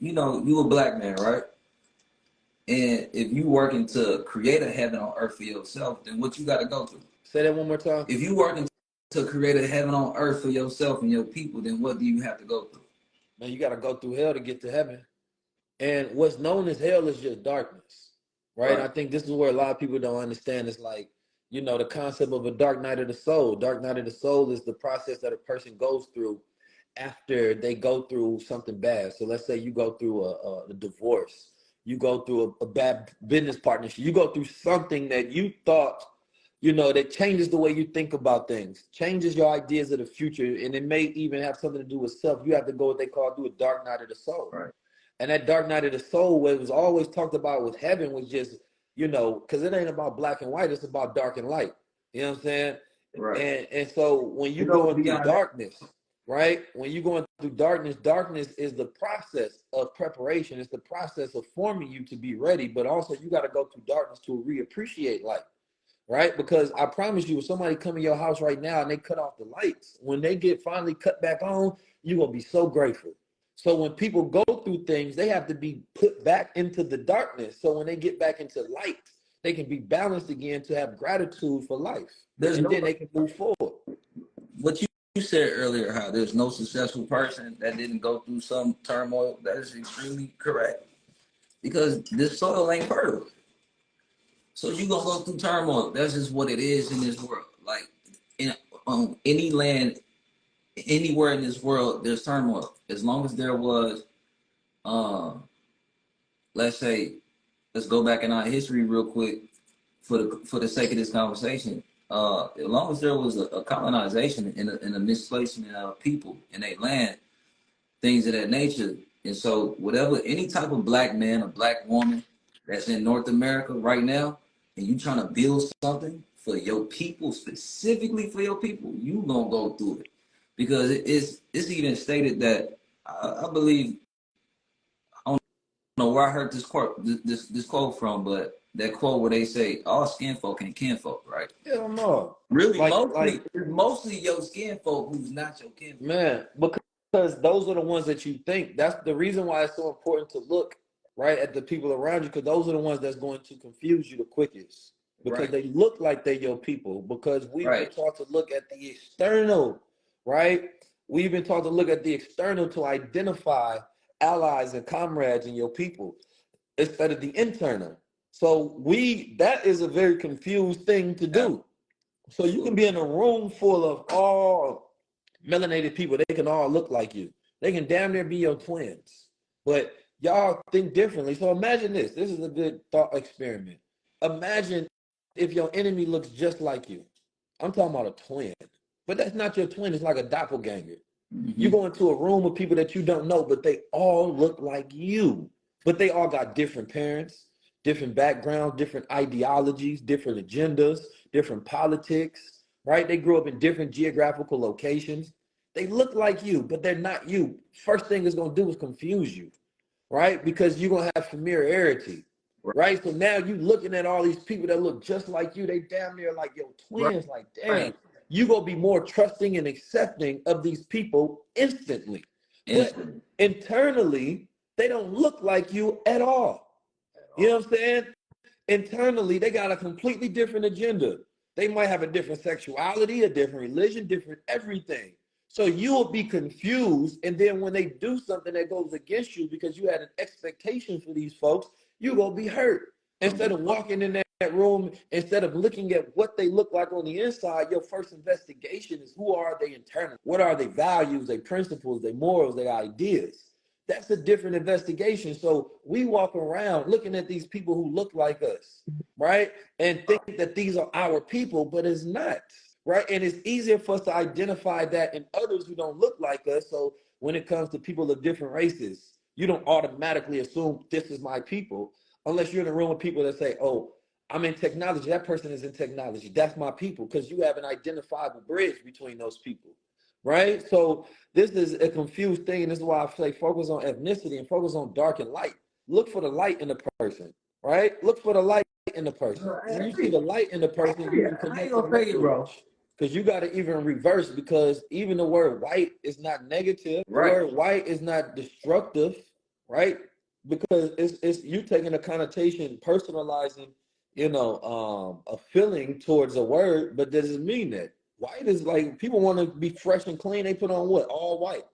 you a black man, right? And if you working to create a heaven on earth for yourself, then what you got to go through? Say that one more time. If you working to create a heaven on earth for yourself and your people, then what do you have to go through? Man, you got to go through hell to get to heaven. And what's known as hell is just darkness, right? And Right. I think this is where a lot of people don't understand. It's like, the concept of a dark night of the soul. Dark night of the soul is the process that a person goes through after they go through something bad. So let's say you go through a divorce, you go through a bad business partnership, you go through something that you thought, that changes the way you think about things, changes your ideas of the future, and it may even have something to do with self. You have to go what they call do a dark night of the soul. Right. And that dark night of the soul, what was always talked about with heaven was just, because it ain't about black and white, it's about dark and light. You know what I'm saying? Right. And so when you You know, going through beyond that. darkness, right? When you're going through darkness, darkness is the process of preparation. It's the process of forming you to be ready. But also you got to go through darkness to reappreciate light, right? Because I promise you, if somebody come in your house right now and they cut off the lights, when they get finally cut back on, you're going to be so grateful. So when people go through things, they have to be put back into the darkness. So when they get back into light, they can be balanced again to have gratitude for life. There's And no then they can move forward. what you said earlier, how there's no successful person that didn't go through some turmoil. That is extremely correct because this soil ain't fertile. So you gonna go through turmoil. That's just what it is in this world. Like in any land, anywhere in this world, there's turmoil. As long as there was, um, let's say, let's go back in our history real quick for the sake of this conversation. As long as there was a colonization and a misplacement of people in a land, things of that nature. And so, whatever, any type of black man or black woman that's in North America right now, and you trying to build something for your people, specifically for your people, you gonna go through it because it's even stated that I believe I don't know where I heard this quote from, but that quote where they say all skin folk ain't kin folk, right? Hell no. Really, Like mostly your skin folk who's not your kin folk. man, because those are the ones that you think. That's the reason why it's so important to look right at the people around you, because those are the ones that's going to confuse you the quickest. Because Right, they look like they're your people. Because we've been right, taught to look at the external, right? We've been taught to look at the external to identify allies and comrades in your people instead of the internal. So that is a very confused thing to do. So you can absolutely. be in a room full of all melanated people. They can all look like you. They can damn near be your twins. But y'all think differently. So imagine this. This is a good thought experiment. Imagine if your enemy looks just like you. I'm talking about a twin. But that's not your twin. It's like a doppelganger. You Mm-hmm. go into a room with people that you don't know, but they all look like you. But they all got different parents, different backgrounds, different ideologies, different agendas, different politics, right? They grew up in different geographical locations. They look like you, but they're not you. First thing it's going to do is confuse you, right? Because you're going to have familiarity, right? So now you looking at all these people that look just like you. They damn near like your Right, twins. Like, damn, right. you going to be more trusting and accepting of these people instantly. But Instantly. internally, they don't look like you at all. You know what I'm saying? Internally, they got a completely different agenda. They might have a different sexuality, a different religion, different everything. So you will be confused. And then when they do something that goes against you because you had an expectation for these folks, you will be hurt. Instead of walking in that room, instead of looking at what they look like on the inside, your first investigation is who are they internally? What are their values, their principles, their morals, their ideas? That's a different investigation. So we walk around looking at these people who look like us, right? And think that these are our people, but it's not, right? And it's easier for us to identify that in others who don't look like us. So when it comes to people of different races, you don't automatically assume this is my people unless you're in a room with people that say, oh, I'm in technology. That person is in technology. That's my people, because you have an identifiable bridge between those people, right? So this is a confused thing, and this is why I say focus on ethnicity and focus on dark and light. Look for the light in the person, right? Look for the light in the person. No, I When you see agree. the light in the I person, you agree. can I ain't connect to the gonna fake it, bro. lineage. Because you got to even reverse, because even the word white is not negative. The Right. word white is not destructive, right? Because it's you taking a connotation, personalizing, a feeling towards a word, but doesn't mean that. White is like people want to be fresh and clean. They put on what? All white,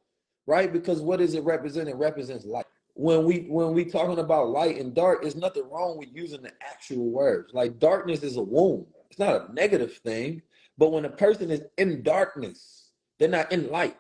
right? Because what does it represent? It represents light. When we talking about light and dark, there's nothing wrong with using the actual words. Like darkness is a wound. It's not a negative thing. But when a person is in darkness, they're not in light,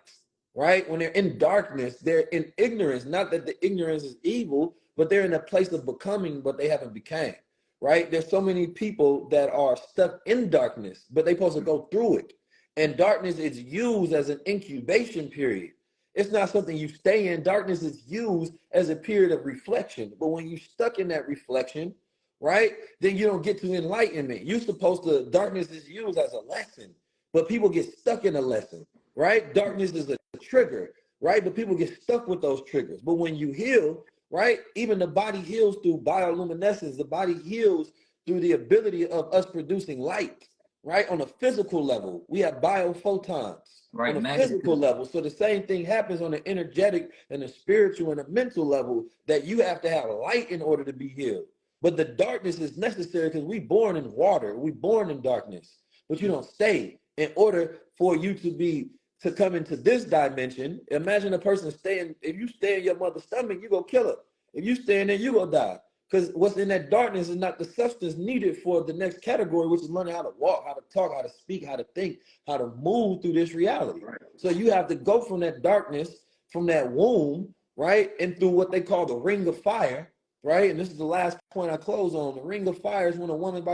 right? When they're in darkness, they're in ignorance. Not that the ignorance is evil, but they're in a place of becoming, but they haven't became, right? There's so many people that are stuck in darkness, but they're supposed to go through it. And darkness is used as an incubation period. It's not something you stay in. Darkness is used as a period of reflection. But when you're stuck in that reflection, right, then you don't get to enlightenment. You're supposed to, darkness is used as a lesson, but people get stuck in a lesson, right? Darkness is a trigger, right? But people get stuck with those triggers. But when you heal, right, even the body heals through bioluminescence. The body heals through the ability of us producing light, right? On a physical level, we have biophotons Right, on a physical level. So the same thing happens on the energetic and the spiritual and the mental level, that you have to have light in order to be healed. But the darkness is necessary because we born in water, we born in darkness, but you don't stay. In order for you to come into this dimension, imagine a person staying, if you stay in your mother's stomach, you go kill her. If you stay in there, you go die. Because what's in that darkness is not the substance needed for the next category, which is learning how to walk, how to talk, how to speak, how to think, how to move through this reality. Right. So you have to go from that darkness, from that womb, right, and through what they call the ring of fire, right? And this is the last point I close on. The ring of fire is when a woman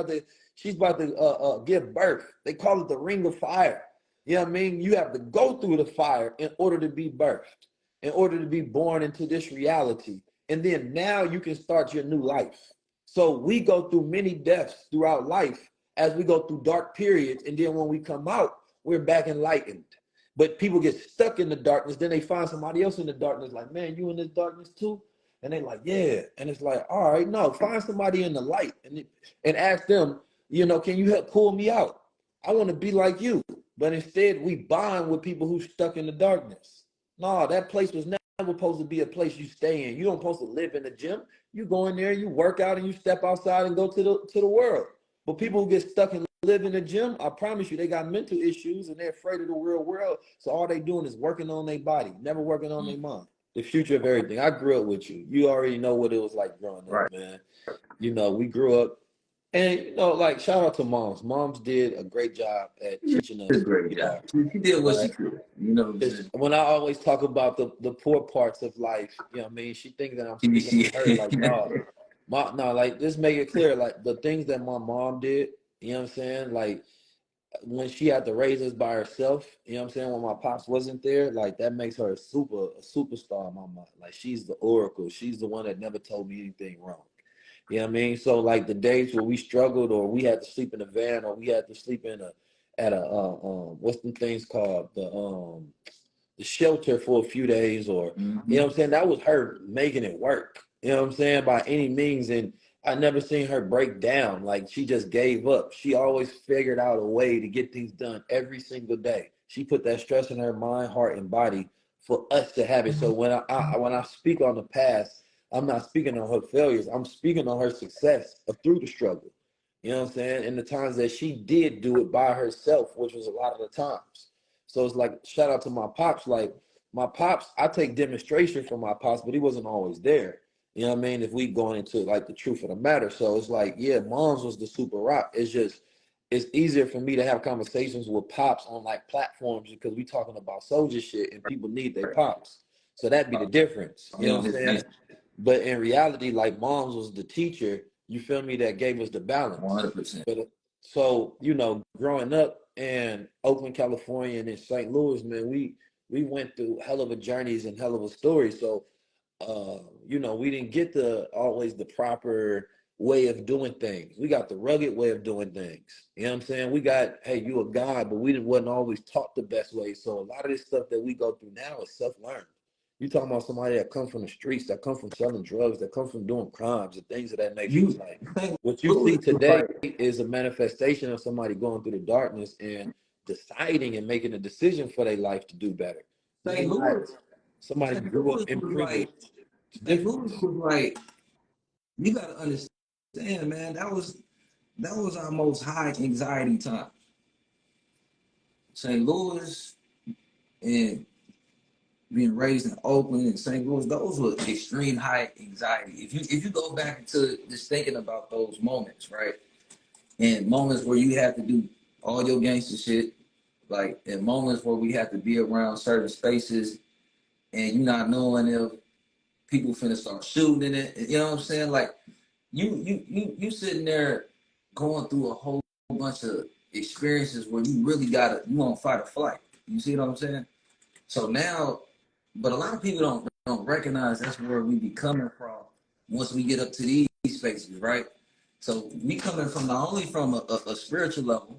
she's about to give birth. They call it the ring of fire. You know what I mean? You have to go through the fire in order to be birthed, in order to be born into this reality. And then now you can start your new life. So we go through many deaths throughout life as we go through dark periods. And then when we come out, we're back enlightened. But people get stuck in the darkness. Then they find somebody else in the darkness, like, man, you in this darkness too? And they like, yeah. And it's like, all right, no, find somebody in the light and ask them, can you help pull me out? I want to be like you. But instead, we bond with people who stuck in the darkness. No, that place was never supposed to be a place you stay in. You don't supposed to live in the gym. You go in there, you work out, and you step outside and go to the world. But people who get stuck and live in the gym, I promise you, they got mental issues and they're afraid of the real world. So all they doing is working on their body, never working on their mind. The future of everything. I grew up with you. You already know what it was like growing up, right, man. We grew up. And like shout out to moms. Moms did a great job at teaching us. Great, yeah. She did what she could. When I always talk about the poor parts of life, she thinks that I'm speaking to her like, no, like just make it clear, like the things that my mom did, you know what I'm saying? Like when she had to raise us by herself, you know what I'm saying? When my pops wasn't there, like that makes her a superstar in my mind. Like she's the oracle. She's the one that never told me anything wrong. You know what I mean? So like the days where we struggled, or we had to sleep in a van, or we had to sleep at a what's the things called, the shelter for a few days, or you know what I'm saying, that was her making it work. You know what I'm saying, by any means. And I never seen her break down. Like she just gave up. She always figured out a way to get things done every single day. She put that stress in her mind, heart, and body for us to have it. So when I speak on the past, I'm not speaking on her failures. I'm speaking on her success through the struggle. You know what I'm saying? And the times that she did do it by herself, which was a lot of the times. So it's like, shout out to my pops. Like my pops, I take demonstration from my pops, but he wasn't always there. You know what I mean? If we going into like the truth of the matter. So it's like, yeah, mom's was the super rock. It's easier for me to have conversations with pops on like platforms because we talking about soldier shit and people need their pops. So that'd be the difference. You know what I'm saying? But in reality, like moms was the teacher, you feel me, that gave us the balance. 100%. But so, growing up in Oakland, California, and in St. Louis, man, we went through hell of a journeys and hell of a stories. So we didn't get always the proper way of doing things. We got the rugged way of doing things. You know what I'm saying? We got, hey, you a God, but wasn't always taught the best way. So a lot of this stuff that we go through now is self-learned. You talking about somebody that comes from the streets, that come from selling drugs, that come from doing crimes and things of that nature. Like what you see today is a manifestation of somebody going through the darkness and deciding and making a decision for their life to do better. Somebody grew up in privilege. St. Louis was like, you gotta understand, man, that was our most high anxiety time. St. Louis and being raised in Oakland and St. Louis, those were extreme high anxiety. If you go back to just thinking about those moments, right? And moments where you have to do all your gangster shit, like in moments where we have to be around certain spaces and you not knowing if people finna start shooting in it. You know what I'm saying? Like you sitting there going through a whole bunch of experiences where you really you on fight or flight. You see what I'm saying? So now, but a lot of people don't recognize that's where we be coming from once we get up to these spaces, right? So we coming from not only from a spiritual level,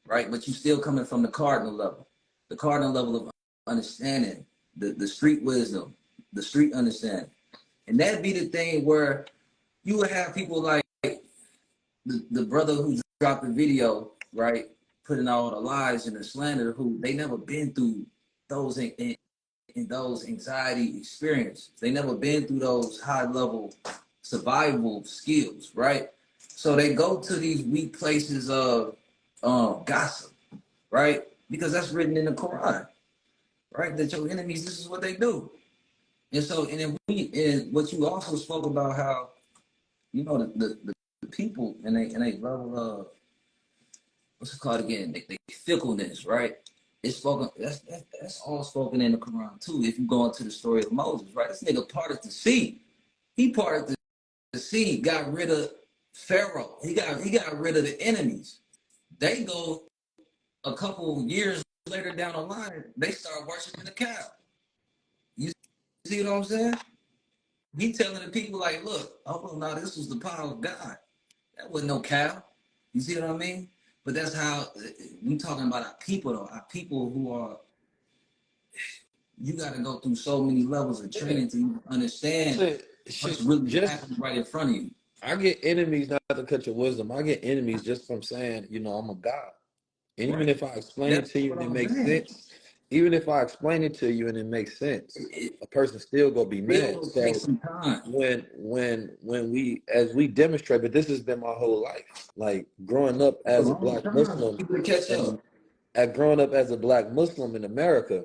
right, but you still coming from the cardinal level of understanding, the street wisdom, the street understanding, and that be the thing where you would have people like the brother who dropped the video, right, putting all the lies and the slander, who they never been through those in those anxiety experiences. They never been through those high level survival skills, right? So they go to these weak places of gossip, right? Because that's written in the Quran, right? That your enemies, this is what they do. And so, and then and what you also spoke about how, the people and they level of, what's it called again? They fickleness, right? It's spoken. That's all spoken in the Quran too. If you go into the story of Moses, right? This nigga parted the sea. He parted the sea. Got rid of Pharaoh. He got rid of the enemies. They go a couple years later down the line. They start worshiping the cow. You see what I'm saying? He telling the people like, look, oh no, this was the power of God. That wasn't no cow. You see what I mean? But that's how we talking about our people though. Our people who are, you got to go through so many levels of training to understand what's really Just happening right in front of you. I get enemies, not to cut your wisdom. I get enemies just from saying, I'm a God. And even Right. if I explain it That's to you what and it I'm makes saying. sense, even if I explain it to you and it makes sense, It a person still gonna be still mad. will take So some time. when we as we demonstrate, but this has been my whole life. Like growing up It's a as a long black time for Muslim people to catch and up. at growing up as a black Muslim in America,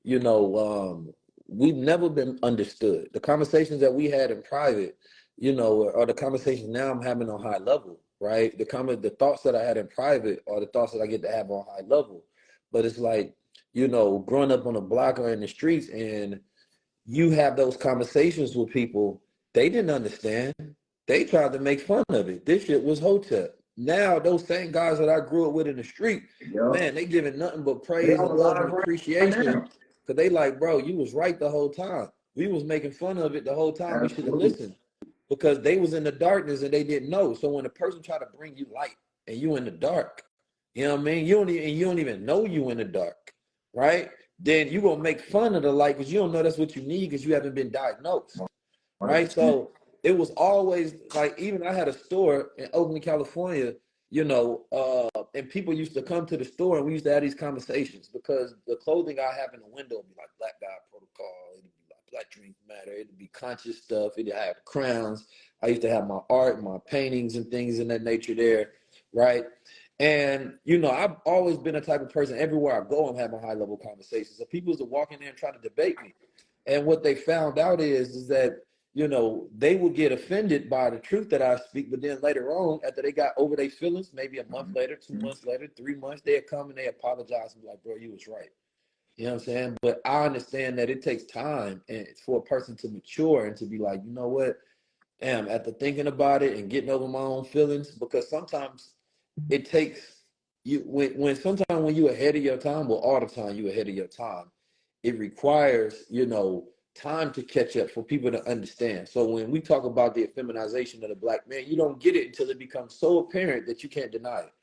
you know, we've never been understood. The conversations that we had in private, are the conversations now I'm having on high level, right? The thoughts that I had in private are the thoughts that I get to have on high level. But it's like, growing up on a block or in the streets and you have those conversations with people, they didn't understand. They tried to make fun of it. This shit was Hotep. Now those same guys that I grew up with in the street, Yep. man, they giving nothing but They praise on and the love and live right appreciation. now. Cause they like, bro, you was right the whole time. We was making fun of it the whole time. We should have Absolutely. listened. Because they was in the darkness and they didn't know. So when a person try to bring you light and you in the dark, you know what I mean? You don't even know you in the dark, right? Then you gonna make fun of the light because you don't know that's what you need because you haven't been diagnosed, right? 100%. So it was always like, even I had a store in Oakland, California, and people used to come to the store and we used to have these conversations because the clothing I have in the window would be like Black God Protocol, it'd be like Black Drink Matter, it'd be conscious stuff, it'd have crowns. I used to have my art, my paintings and things in that nature there, right? And I've always been a type of person. Everywhere I go, I'm having high level conversations. So people used to walk in there and try to debate me. And what they found out is that they would get offended by the truth that I speak, but then later on, after they got over their feelings, maybe a month later, 2 months later, 3 months, they'd come and they apologize and be like, bro, you was right. You know what I'm saying? But I understand that it takes time and for a person to mature and to be like, you know what? Damn, after thinking about it and getting over my own feelings, because sometimes it takes you when sometimes when you're ahead of your time, well, all the time you're ahead of your time, it requires time to catch up for people to understand. So when we talk about the effeminization of the black man, you don't get it until it becomes so apparent that you can't deny it.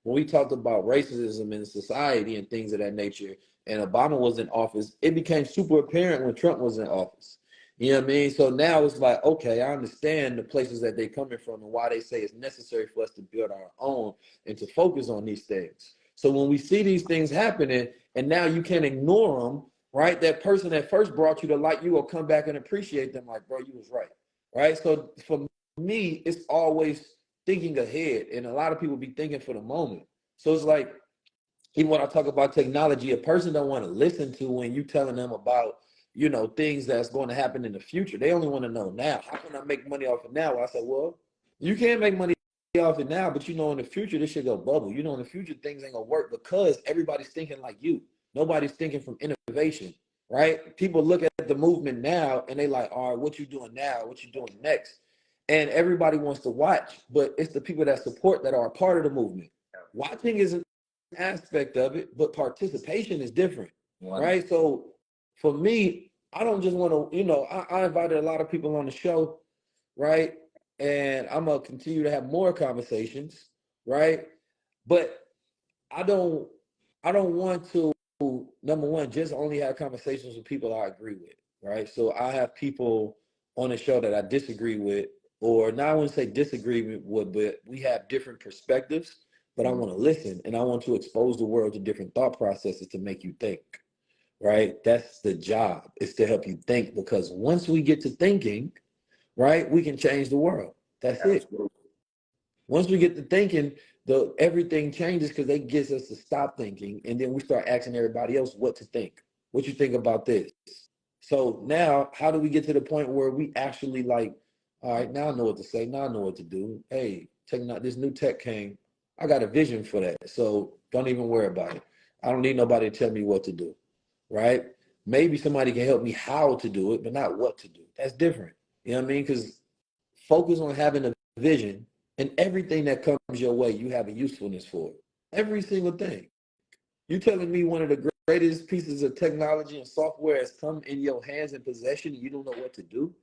When we talked about racism in society and things of that nature, and Obama was in office, it became super apparent when Trump was in office. You know what I mean? So now it's like, okay, I understand the places that they're coming from and why they say it's necessary for us to build our own and to focus on these things. So when we see these things happening, and now you can't ignore them right? That person that first brought you to light, you will come back and appreciate them like, bro, you was right, right? So for me, it's always thinking ahead, and a lot of people be thinking for the moment. So it's like, even when I talk about technology, a person don't want to listen to when you telling them about, things that's going to happen in the future. They only want to know now. How can I make money off it now? Well, I said, well, you can't make money off it now, but in the future, this shit go bubble. In the future, things ain't gonna work because everybody's thinking like you. Nobody's thinking from innovation, right? People look at the movement now and they like, all right, what you doing now? What you doing next? And everybody wants to watch, but it's the people that support that are a part of the movement. Watching isn't aspect of it, but participation is different, right? So for me, I don't just want to, I invited a lot of people on the show, right? And I'm gonna continue to have more conversations, right? But I don't, I don't want to, number one, just only have conversations with people I agree with, right? So I have people on the show that I disagree with, or not I wouldn't say disagree with, but we have different perspectives, but I want to listen and I want to expose the world to different thought processes to make you think, right? That's the job, is to help you think, because once we get to thinking, right, we can change the world. That's it. Once we get to thinking, everything changes because they get us to stop thinking, and then we start asking everybody else what to think. What you think about this? So now, how do we get to the point where we actually like, all right, now I know what to say. Now I know what to do. Hey, this new tech came. I got a vision for that. So don't even worry about it. I don't need nobody to tell me what to do, right? Maybe somebody can help me how to do it, but not what to do. That's different. You know what I mean? Because focus on having a vision, and everything that comes your way, you have a usefulness for it. Every single thing. You telling me one of the greatest pieces of technology and software has come in your hands and possession and you don't know what to do?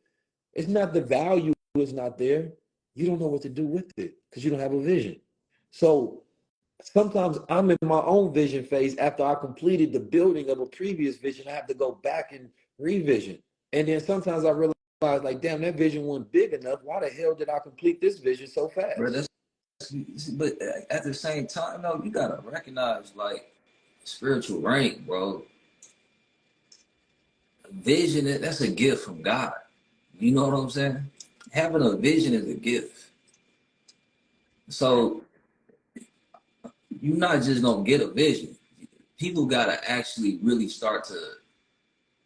It's not the value is not there. You don't know what to do with it because you don't have a vision. So sometimes I'm in my own vision phase after I completed the building of a previous vision. I have to go back and revision. And then sometimes I realize, like, damn, that vision wasn't big enough. Why the hell did I complete this vision so fast? Bro, but at the same time, though, you gotta recognize like spiritual rank, bro. Vision, that's a gift from God. You know what I'm saying? Having a vision is a gift. So you're not just gonna get a vision. People gotta actually really start to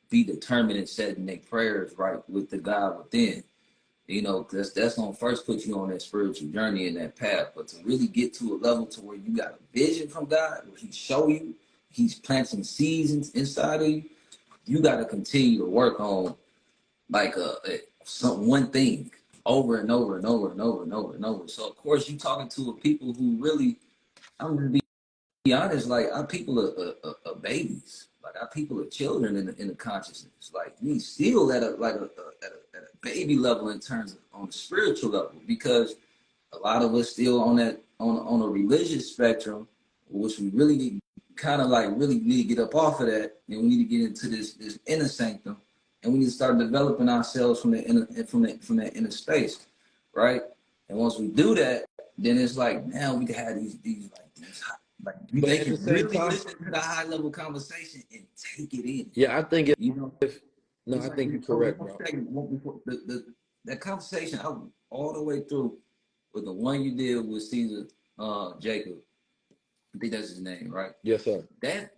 be determined in setting their prayers right with the God within. That's gonna first put you on that spiritual journey and that path. But to really get to a level to where you got a vision from God, where He show you, He's planting seeds inside of you. You got to continue to work on like one thing over and over and over and over and over and over. So of course you talking to a people who really, I'm gonna be honest, like our people are babies, like our people are children in the consciousness. Like we still at a baby level in terms of on the spiritual level, because a lot of us still on that on a religious spectrum, which we really need, kind of like really need to get up off of that, and we need to get into this inner sanctum, and we need to start developing ourselves from the inner from that inner space, right? And once we do that, then it's like now we can have But they at the can same really time, listen to the high level conversation and take it in. yeah, I think You know, no, it's I like think you're hold on correct, one bro. second. Before that conversation, I went all the way through with the one you did with Caesar Jacob. I think that's his name, right? Yes, sir. That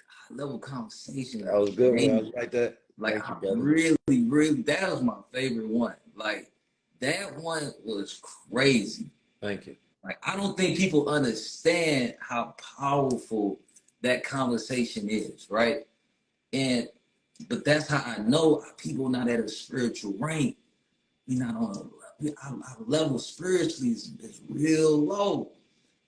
high level conversation That was a good one. I made like that. like Thank you, I brother. really that was my favorite one. Like that one was crazy. Thank you. Like I don't think people understand how powerful that conversation is, right? And but that's how I know people not at a spiritual rank. We're not on our level spiritually is real low.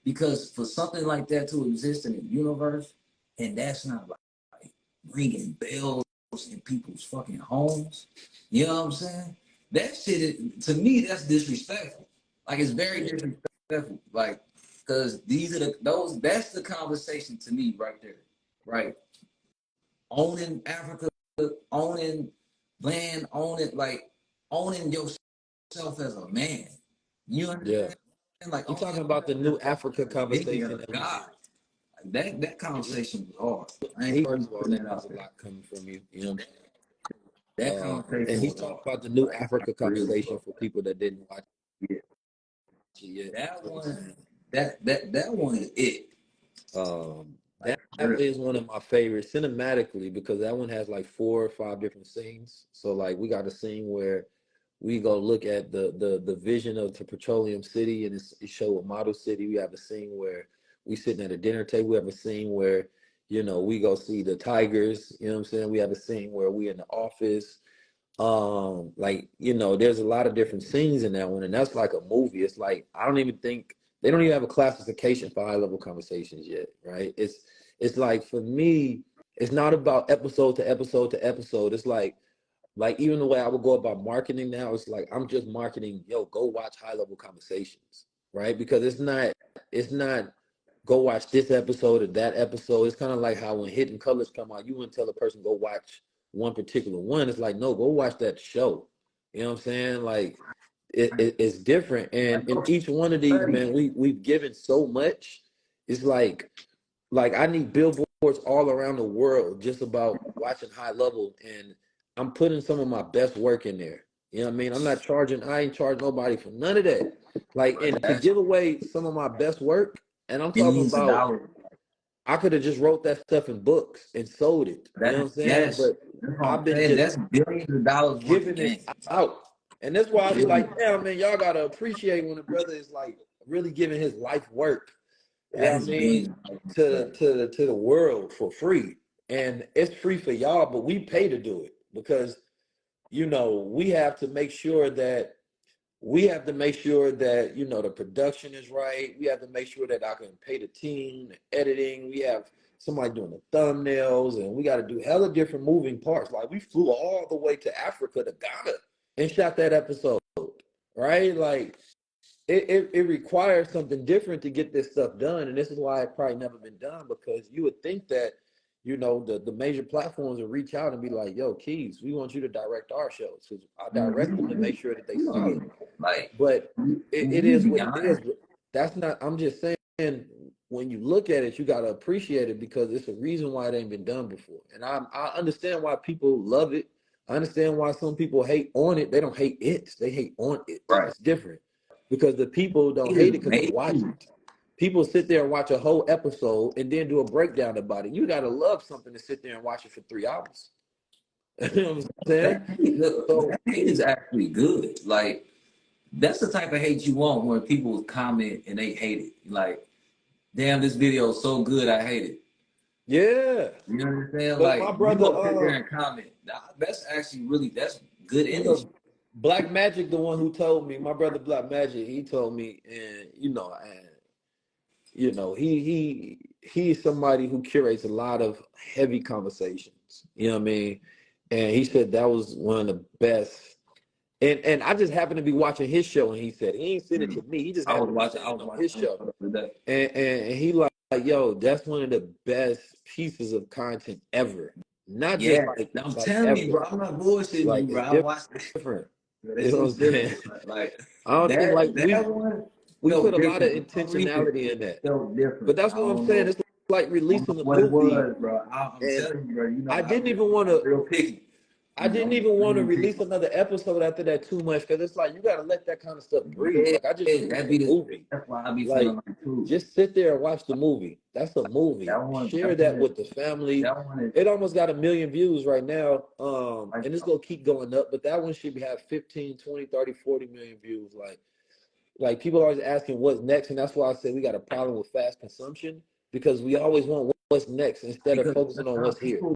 Because for something like that to exist in the universe, and that's not like ringing bells in people's fucking homes, you know what I'm saying? That shit, to me, that's disrespectful. Like it's very disrespectful. Like, because that's the conversation to me right there, right? Owning Africa, owning land, owning yourself as a man. You Yeah. understand? Like You owning talking about the new Africa being conversation of that we God. need. That conversation was hard. I He ain't first even of all, putting that that means out a there. lot coming from you. You know what I'm saying? That And conversation he was talked hard. about the new Like Africa really conversation hard. for people that didn't watch Yeah. it yet. That You know what I'm one, saying? that one is it. That Like really. is one of my favorites cinematically because that one has like 4 or 5 different scenes. So like we got a scene where we go look at the vision of the petroleum city and it show a model city. We have a scene where we sitting at a dinner table. We have a scene where we go see the tigers. You know what I'm saying? We have a scene where we in the office. Like there's a lot of different scenes in that one, and that's like a movie. It's like I don't even think they don't even have a classification for high level conversations yet, right? It's like for me, it's not about episode to episode to episode. It's like even the way I would go about marketing now, it's like I'm just marketing, yo, go watch high level conversations, right? Because it's not go watch this episode or that episode. It's kind of like how when Hidden Colors come out, you wouldn't tell a person go watch one particular one. It's like, no, go watch that show. You know what I'm saying? Like it's different. And Like in go each one of these, study. man, we've given so much. It's like I need billboards all around the world just about watching high level, and I'm putting some of my best work in there. You know what I mean? I ain't charging nobody for none of that. Like, and to That's give away some of my best work, and I'm talking millions of about dollars. I could have just wrote that stuff in books and sold it. You know what That's I'm saying? yes. But That's what I've I'm been saying. just That's billions of dollars worth of giving it game. out. And that's why I be like, Billions. damn man, y'all gotta appreciate when a brother is like really giving his life work, you know That what I is mean, billions of dollars worth to the world for free. And it's free for y'all, but we pay to do it because we have to make sure that the production is right. We have to make sure that I can pay the team, the editing. We have somebody doing the thumbnails, and we got to do hella different moving parts. Like we flew all the way to Africa to Ghana and shot that episode, right? Like it requires something different to get this stuff done, and this is why it probably never been done because you would think that the major platforms would reach out and be like, "Yo, Keys, we want you to direct our shows because I direct them to make sure that they solid." like But it we is what it is. beyond. But that's not. I'm just saying when you look at it, you got to appreciate it because it's a reason why it ain't been done before, and I understand why people love it. I understand why some people hate on it. They don't hate it. They hate on it. Right. It's different because the people don't It hate is it because they watch amazing. it. People sit there and watch a whole episode and then do a breakdown about it. You got to love something to sit there and watch it for 3 hours. You know what I'm saying? So That hate is actually good. Like that's the type of hate you want when people comment and they hate it. Like, damn, this video is so good, I hate it. yeah, You know what I'm saying? but my Like you brother, go sit there and comment. That's actually really that's good energy. Black Magic, the one who told me, my brother Black Magic, he told me, and he's somebody who curates a lot of heavy conversations. You know what I mean? And he said that was one of the best. And I just happened to be watching his show, and he said he ain't sent it to me. He just I was happened to be watching. saying I it was on his watching show, today. and he like, yo, that's one of the best pieces of content ever. Not just Yeah, I'm like telling you, ever. bro. I'm not bullshitting you, Like bro. it's I watched it. different. You That know what shit's I'm saying? different. Like I don't think like that one we put felt a lot of different. For some reason, intentionality in it that. felt But different. that's I what I'm don't saying. know. It's like I don't know releasing a what it movie, was, bro. I'm and telling you, bro. You know, I didn't even want I'm to. real picky. I didn't I'm even want to extremely release picky. another episode after that too much because it's like you got to let that kind of stuff breathe. Yeah, Like I just that released a be the. movie. That's why I be feeling Like like too. just sit there and watch the movie. That's a movie. That one. Share That one that is. with the family. That one is It almost got 1 million views right now. like And it's gonna keep going up, but that one should have 15, 20, 30, 40 million views. Like people are always asking what's next, and that's why I say we got a problem with fast consumption because we always want what's next instead of because focusing on what's here. people